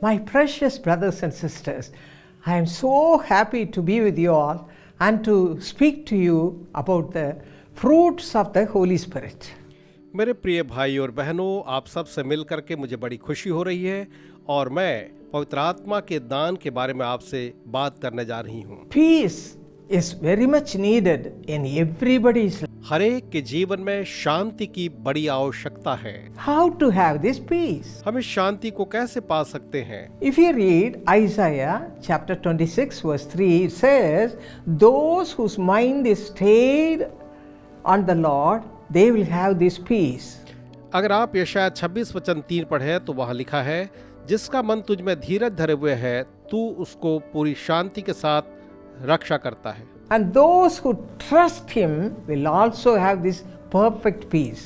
My precious brothers and sisters, I am so happy to be with you all and to speak to you about the fruits of the Holy Spirit. मेरे प्रिय भाई और बहनों, आप सब से मिल करके मुझे बड़ी खुशी हो रही है और मैं पवित्र आत्मा के दान के बारे में आपसे बात करने जा रही हूँ। Peace is very much needed in everybody's life. हर एक के जीवन में शांति की बड़ी आवश्यकता है। How to have this peace? हम इस शांति को कैसे पा सकते हैं? If you read Isaiah chapter 26 verse 3, it says, those whose mind is stayed on the Lord, they will have this peace. अगर आप यशायाह 26 वचन 3 पढ़े तो वहाँ लिखा है, जिसका मन तुझ में धीरज धरे हुए है, तू उसको पूरी शांति के साथ रक्षा करता है। And those who trust him will also have this perfect peace.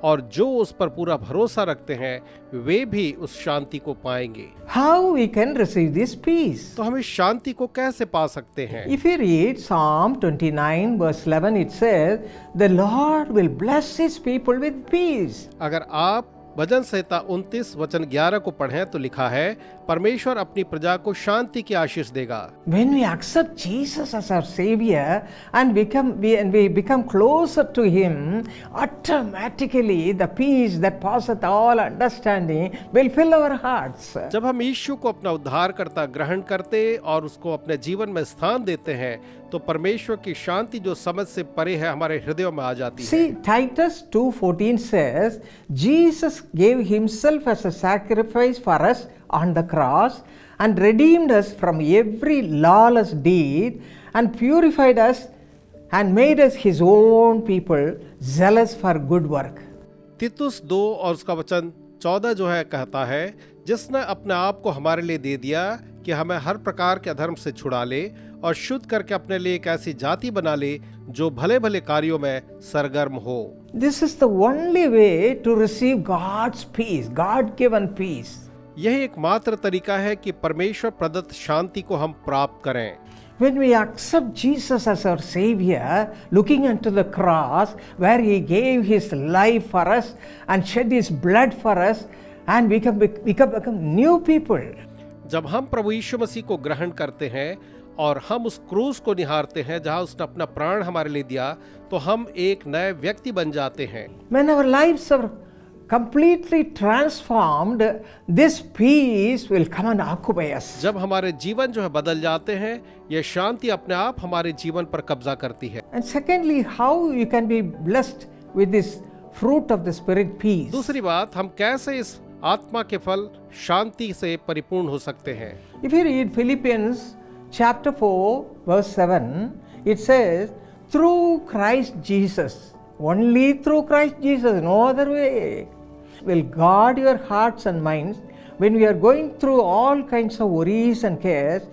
और जो उस पर पूरा भरोसा रखते हैं वे भी उस शांति को पाएंगे। How we can receive this peace? तो हम इस शांति को कैसे पा सकते हैं? If you read Psalm 29 verse 11, it says, the Lord will bless his people with peace. अगर आप भजन संहिता 29 वचन 11 को पढ़ें तो लिखा है, परमेश्वर अपनी प्रजा को शांति की आशीष देगा। When we accept Jesus as our Savior and we become closer to him, automatically the peace that passeth all understanding will fill our hearts. जब हम यीशु को अपना उद्धारकर्ता ग्रहण करते और उसको अपने जीवन में स्थान देते हैं तो परमेश्वर की शांति जो समझ से परे है हमारे हृदयों में आ जाती है। See, Titus 2:14 says, Jesus gave himself as a sacrifice for us on the cross and redeemed us from every lawless deed and purified us and made us his own people, zealous for good work. तीतुस 2 और उसका वचन 14 जो है कहता है, जिसने अपने आप को हमारे लिए दे दिया कि हमें हर प्रकार के अधर्म से छुड़ा ले और शुद्ध करके अपने लिए एक ऐसी जाति बना ले जो भले भले कार्यों में सरगर्म हो। This is the only way to receive God's peace, God-given peace. यही एकमात्र तरीका है कि परमेश्वर प्रदत्त शांति को हम प्राप्त करें। When we accept Jesus as our Savior, looking unto the cross where he gave his life for us and shed his blood for us and we become new people. जब हम प्रभु यीशु मसीह को ग्रहण करते हैं और हम उस क्रूस को निहारते हैं जहां उसने अपना प्राण हमारे लिए दिया, तो हम एक नए व्यक्ति बन जाते हैं। When our lives are completely transformed, this peace will come and occupy us. जब हमारे जीवन जो है बदल जाते हैं, यह शांति अपने आप हमारे जीवन पर कब्जा करती है। And secondly, how you can be blessed with this fruit of the Spirit, peace. दूसरी बात, हम कैसे इस आत्मा के फल शांति से परिपूर्ण हो सकते हैं। If you read Philippians chapter 4 verse 7, it says, through Christ Jesus, only through Christ Jesus, no other way, will guard your hearts and minds when we are going through all kinds of worries and cares.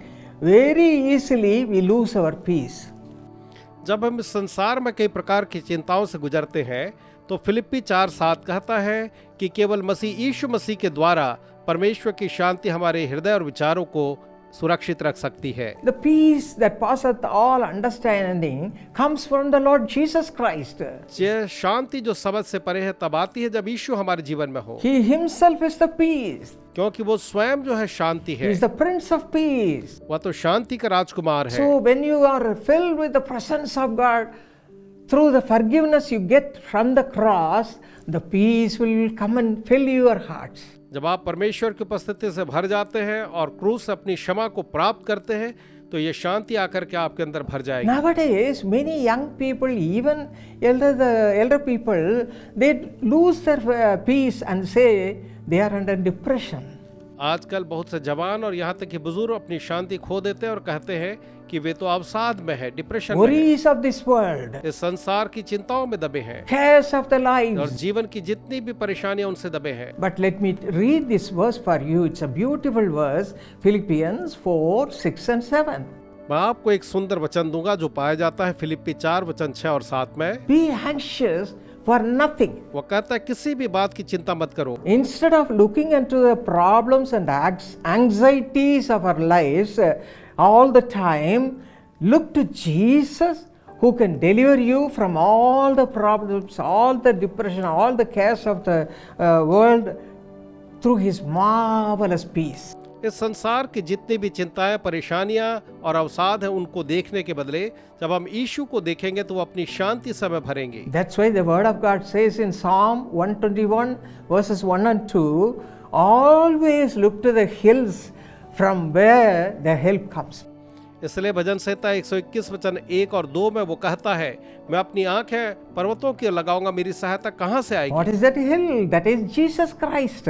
Very easily we lose our peace. जब हम इस संसार में कई प्रकार की चिंताओं से गुजरते हैं तो फिलिप्पी 4:7 कहता है कि केवल यीशु मसीह के द्वारा परमेश्वर की शांति हमारे हृदय और विचारों को सुरक्षित रख सकती है। The peace that passeth all understanding comes from the Lord Jesus Christ. यह शांति जो समझ से परे है तब आती है जब यीशु हमारे जीवन में हो। He himself is the peace. क्योंकि वो स्वयं जो है शांति He है। is the Prince of Peace. वह तो शांति का राजकुमार है। So when you are filled with the presence of God, through the forgiveness you get from the cross, the peace will come and fill your hearts. जब आप परमेश्वर की उपस्थिति से भर जाते हैं और क्रूस से अपनी क्षमा को प्राप्त करते हैं तो ये शांति आकर के आपके अंदर भर जाएगी। Nowadays, many young people, even elder people, they lose their peace and say they are under depression. आजकल बहुत से जवान और यहाँ तक कि बुजुर्ग अपनी शांति खो देते हैं और कहते हैं कि वे तो अवसाद में है, डिप्रेशन में है। Worries of this world, इस संसार की चिंताओं में दबे हैं cares of the और lives. जीवन की जितनी भी परेशानियां उनसे दबे हैं। But let me read this verse for you. It's a beautiful verse, Philippians 4, 6 and 7. मैं आपको एक सुंदर वचन दूंगा जो पाया जाता है फिलिप्पी 4 वचन 6 और 7 में। Be anxious for nothing. वो कहता है किसी भी बात की चिंता मत करो। Instead of looking into the problems and anxieties of our lives all the time, look to Jesus who can deliver you from all the problems, all the depression, all the cares of the world through his marvelous peace. इस संसार की जितनी भी चिंताएं, परेशानियां और अवसाद हैं, उनको देखने के बदले जब हम यीशु को देखेंगे तो वो अपनी शांति से हमें भरेंगे। That's why the word of God says in Psalm 121 verses 1 and 2, always look to the hills from where the help comes. इसलिए भजन संहिता 121 वचन 1 और 2 में वो कहता है, मैं अपनी आंखें पर्वतों की लगाऊंगा, मेरी सहायता कहां से आएगी। What is that hill? That is Jesus Christ.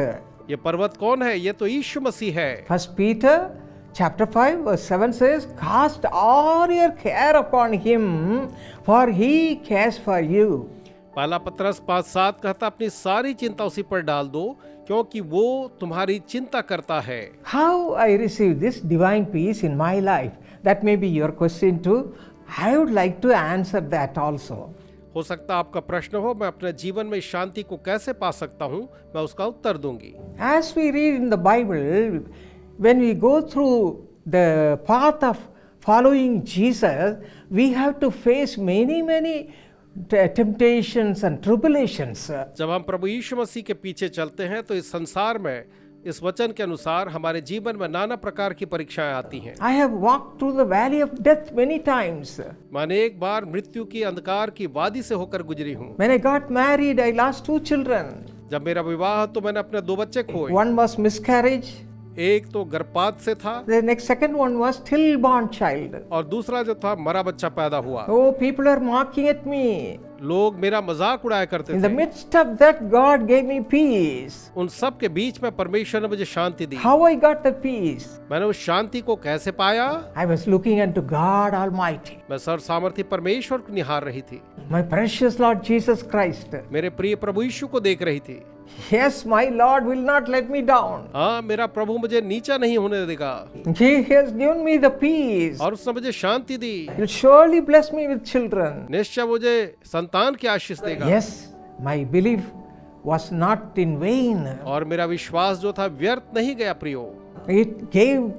ये पर्वत कौन है? ये तो यीशु मसीह है। 1 Peter chapter 5 verse 7 says, cast all your care upon him, for he cares for you. पहला पत्रस 5:7 कहता, अपनी सारी चिंता उसी पर डाल दो, क्योंकि वो तुम्हारी चिंता करता है। How I receive this divine peace in my life? That may be your question too. I would like to answer that also. हो सकता आपका प्रश्न हो, मैं अपने जीवन में शांति को कैसे पा सकता हूँ, मैं उसका उत्तर दूंगी। As we read in the Bible, when we go through the path of following Jesus, we have to face many temptations and tribulations. जब हम प्रभु यीशु मसीह के पीछे चलते हैं तो इस संसार में इस वचन के अनुसार हमारे जीवन में नाना प्रकार की परीक्षाएं आती हैं। I have walked through the valley of death many times. मैंने एक बार मृत्यु की अंधकार की वादी से होकर गुजरी हूँ। When I got married, I lost 2 children. जब मेरा विवाह तो मैंने अपने 2 बच्चे खोए। One was miscarriage. एक तो गर्भपात से था। The second one was stillborn child. और दूसरा जो था मरा बच्चा पैदा हुआ। Oh, people are mocking at me. लोग मेरा मजाक उड़ाया करते In the थे। midst of that, God gave me peace. उन सब के बीच में परमेश्वर ने मुझे शांति दी। How I got the peace? मैंने उस शांति को कैसे पाया? I was looking unto God Almighty. मैं सर्वसामर्थी परमेश्वर को निहार रही थी। My precious Lord Jesus Christ. मेरे प्रिय प्रभु यीशु को देख रही थी। Yes, my Lord will not let me down. हाँ, मेरा प्रभु मुझे नीचा नहीं होने देगा। He has given me the peace. और उसने मुझे शांति दी। He'll surely bless me with children. निश्चय मुझे संतान की आशीष देगा। Yes, my belief was not in vain. और मेरा विश्वास जो था व्यर्थ नहीं गया प्रियो। It gave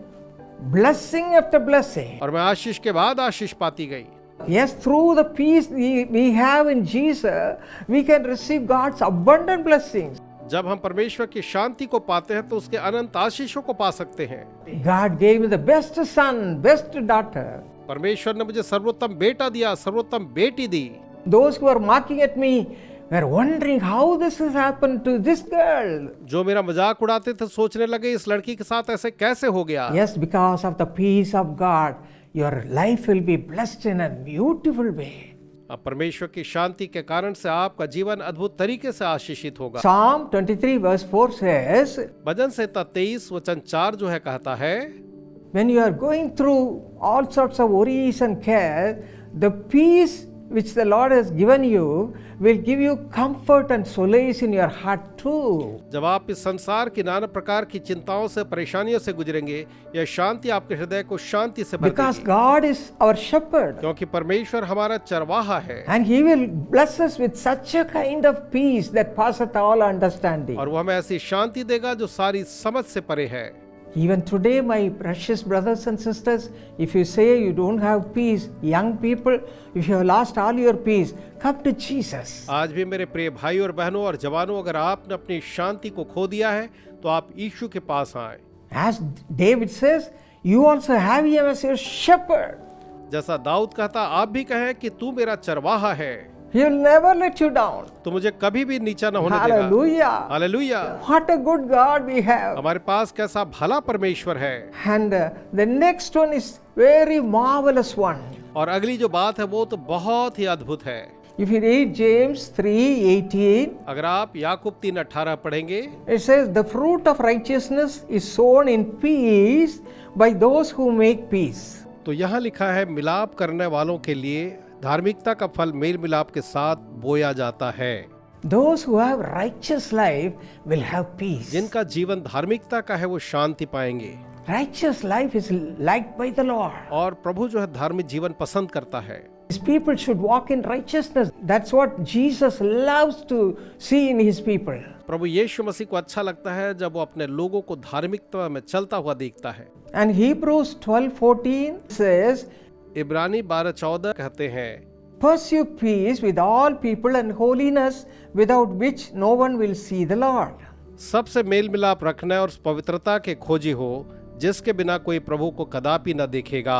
blessing after blessing. और मैं आशीष के बाद आशीष पाती गई। Yes, through the peace we have in Jesus, we can receive God's abundant blessings. जब हम परमेश्वर की शांति को पाते हैं तो उसके अनंत आशीषों को पा सकते हैं। God gave me the best son, best daughter. परमेश्वर ने मुझे सर्वोत्तम बेटा दिया, सर्वोत्तम बेटी दी। Those who are mocking at me were wondering how this has happened to this girl. जो मेरा मजाक उड़ाते थे सोचने लगे इस लड़की के साथ ऐसे कैसे हो गया। Yes, because of the peace of God, your life will be blessed in a beautiful way. अब परमेश्वर की शांति के कारण से आपका जीवन अद्भुत तरीके से आशीषित होगा। Psalm 23 verse 4 says, भजन संहिता 23 वचन 4 जो है कहता है, when you are going through all sorts of worries and cares, the peace which the Lord has given you will give you comfort and solace in your heart too. जब आप इस संसार की नाना प्रकार की चिंताओं से परेशानियों से गुजरेंगे, यह शांति आपके हृदय को शांति से भर Because देगी। God is our shepherd. क्योंकि परमेश्वर हमारा चरवाहा है। And He will bless us with such a kind of peace that passeth all understanding. और वो हमें ऐसी शांति देगा जो सारी समझ से परे है। Even today, my precious brothers and sisters, if you say you don't have peace, young people, if you have lost all your peace, come to Jesus. आज भी मेरे प्रिय भाई और बहनों और जवानों, अगर आपने अपनी शांति को खो दिया है तो आप यीशु के पास आए। As David says, you also have him as your shepherd. जैसा दाऊद कहता, आप भी कहें कि तू मेरा चरवाहा है, He will never let you down. तो मुझे कभी भी नीचा न होने देगा। Hallelujah. Hallelujah. What a good God we have. हमारे पास कैसा भला परमेश्वर है। And the next one is very marvelous one. और अगली जो बात है वो तो बहुत ही अद्भुत है। If you read James 3:18, अगर आप याकूब 3:18 पढ़ेंगे, it says, the fruit of righteousness is sown in peace by those who make peace. तो यहाँ लिखा है, मिलाप करने वालों के लिए धार्मिकता का फल मेल मिलाप के साथ बोया जाता है। Those who have righteous life will have peace. जिनका जीवन धार्मिकता का है वो शांति पाएंगे। Righteous life is liked by the Lord. और प्रभु जो है धार्मिक जीवन पसंद करता है। His people should walk in righteousness. That's what Jesus loves to see in his people. प्रभु यीशु मसीह को अच्छा लगता है जब वो अपने लोगों को धार्मिकता में चलता हुआ देखता है। And Hebrews 12:14 says, इब्रानी 12:14 कहते हैं, pursue peace with all people and holiness, without which no one will see the Lord. सबसे मेल मिलाप रखना और पवित्रता के खोजी हो, जिसके बिना कोई प्रभु को कदापि न देखेगा।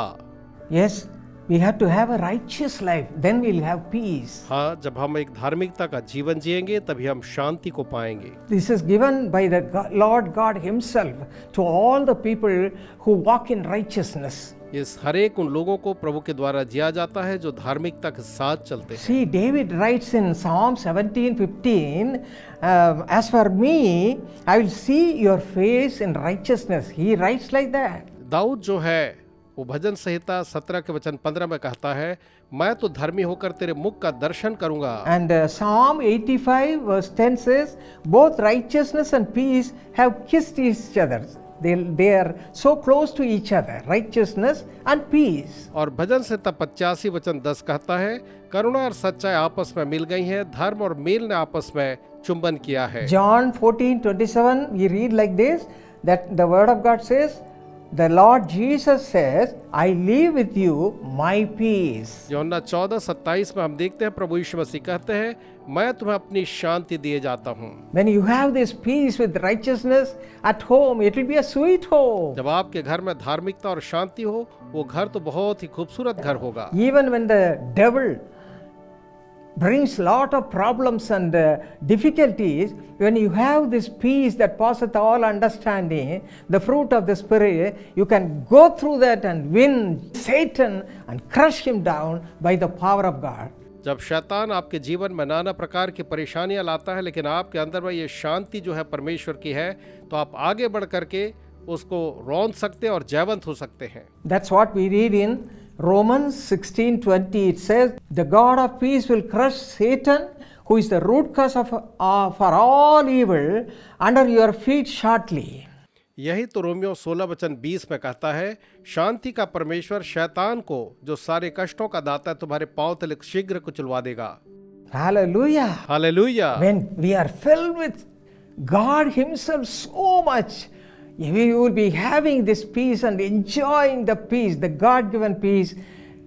Yes, we have to have a righteous life, then we'll have peace. हाँ, जब हम एक धार्मिकता का जीवन जिएंगे तभी हम शांति को पाएंगे। This is given by the Lord God himself to all the people who walk in righteousness. इस हरेक उन लोगों को प्रभु के द्वारा दिया जाता है जो धार्मिकता के साथ चलते हैं। See, David writes in Psalm 17:15, as for me, I will see your face in righteousness. He writes like that. Dawood जो है वो भजन संहिता 17 के वचन 15 में कहता है, मैं तो धर्मी होकर तेरे मुख का दर्शन करूंगा। And Psalm 85 verse 10 says, both righteousness and peace have kissed each other. They are so close to each other, righteousness and peace. और भजन संहिता 85 वचन 10 कहता है, करुणा और सच्चाई आपस में मिल गई हैं, धर्म और मेल ने आपस में चुंबन किया है। John 14:27 we read like this, that the word of God says, the Lord Jesus says, I leave with you my peace. यूहन्ना 14:27 में हम देखते हैं प्रभु यीशु मसीह कहते हैं, मैं तुम्हें अपनी शांति दिए जाता हूँ। When you have this peace with righteousness at home, it will be a sweet home. जब आपके घर में धार्मिकता और शांति हो, वो घर तो बहुत ही खूबसूरत घर होगा। Even when the devil brings lot of problems and difficulties, when you have this peace that passeth all understanding, the fruit of the Spirit, you can go through that and win Satan and crush him down by the power of God. जब शैतान आपके जीवन में नाना प्रकार की परेशानियां लाता है, लेकिन आपके अंदर में ये शांति जो है परमेश्वर की है, तो आप आगे बढ़ करके उसको रौंद सकते और जयवंत हो सकते हैं। That's what we read in Romans 16:20. It says, the God of peace will crush Satan, who is the root cause for all evil, under your feet shortly. यही तो रोमियो 16:20 में कहता है, शांति का परमेश्वर शैतान को जो सारे कष्टों का दाता है तुम्हारे पांव तले शीघ्र कुचलवा देगा। Hallelujah. Hallelujah. When we are filled with God himself so much, we will be having this peace and enjoying the peace, the God-given peace,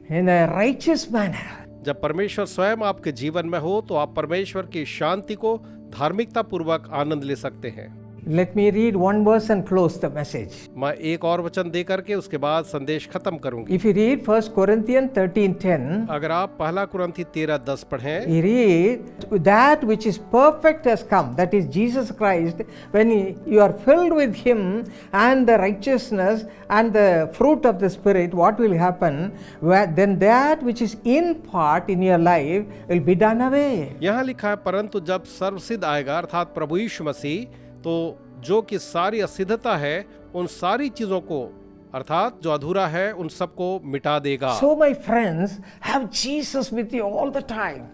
in a righteous manner. जब परमेश्वर स्वयं आपके जीवन में हो तो आप परमेश्वर की शांति को धार्मिकता पूर्वक आनंद ले सकते हैं। Let me read one verse and close the message. मैं एक और वचन दे करके उसके बाद संदेश खत्म करूंगी। If you read 1 Corinthians 13:10, अगर आप पहला कुरिन्थी 13:10 पढ़ें, you read, that which is perfect has come, that is Jesus Christ. When you are filled with him and the righteousness and the fruit of the Spirit, what will happen? Then that which is in part in your life will be done away. यहाँ लिखा है, परंतु जब सर्वसिद्ध आएगा अर्थात प्रभु यीशु मसीह, तो जो कि सारी असिद्धता है उन सारी चीजों को अर्थात जो अधूरा है उन सबको मिटा देगा। So my friends, have Jesus with you all the time.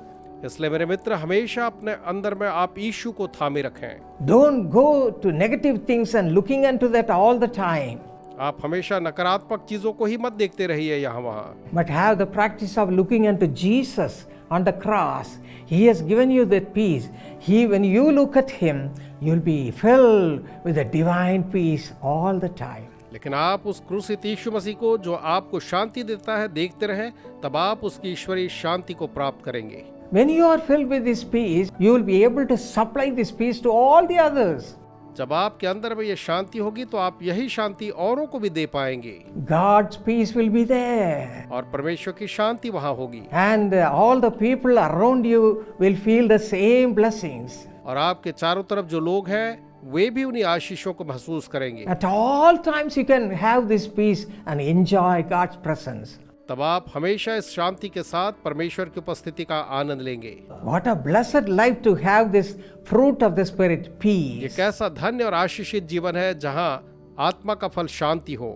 इसलिए मेरे मित्र, हमेशा अपने अंदर में आप यीशु को थामे रखें। Don't go to negative things and looking into that all the time. आप हमेशा नकारात्मक चीजों को ही मत देखते रहिए यहाँ वहाँ, But have the practice of looking into Jesus on the cross. He has given you that peace. When you look at him, you'll be filled with the divine peace all the time. लेकिन आप उस क्रूसित यीशु मसीह को जो आपको शांति देता है देखते रहें, तब आप उसकी ईश्वरीय शांति को प्राप्त करेंगे। When you are filled with this peace, you will be able to supply this peace to all the others. जब आपके अंदर में ये शांति होगी तो आप यही शांति औरों को भी दे पाएंगे। God's peace will be there. और परमेश्वर की शांति वहाँ होगी। And all the people around you will feel the same blessings. और आपके चारों तरफ जो लोग हैं वे भी उन्हीं आशीषों को महसूस करेंगे। At all times you can have this peace and enjoy God's presence. तब आप हमेशा इस शांति के साथ परमेश्वर की उपस्थिति का आनंद लेंगे। What a blessed life to have this fruit of the Spirit, ये peace. कैसा धन्य और आशीषित जीवन है जहाँ आत्मा का फल शांति हो।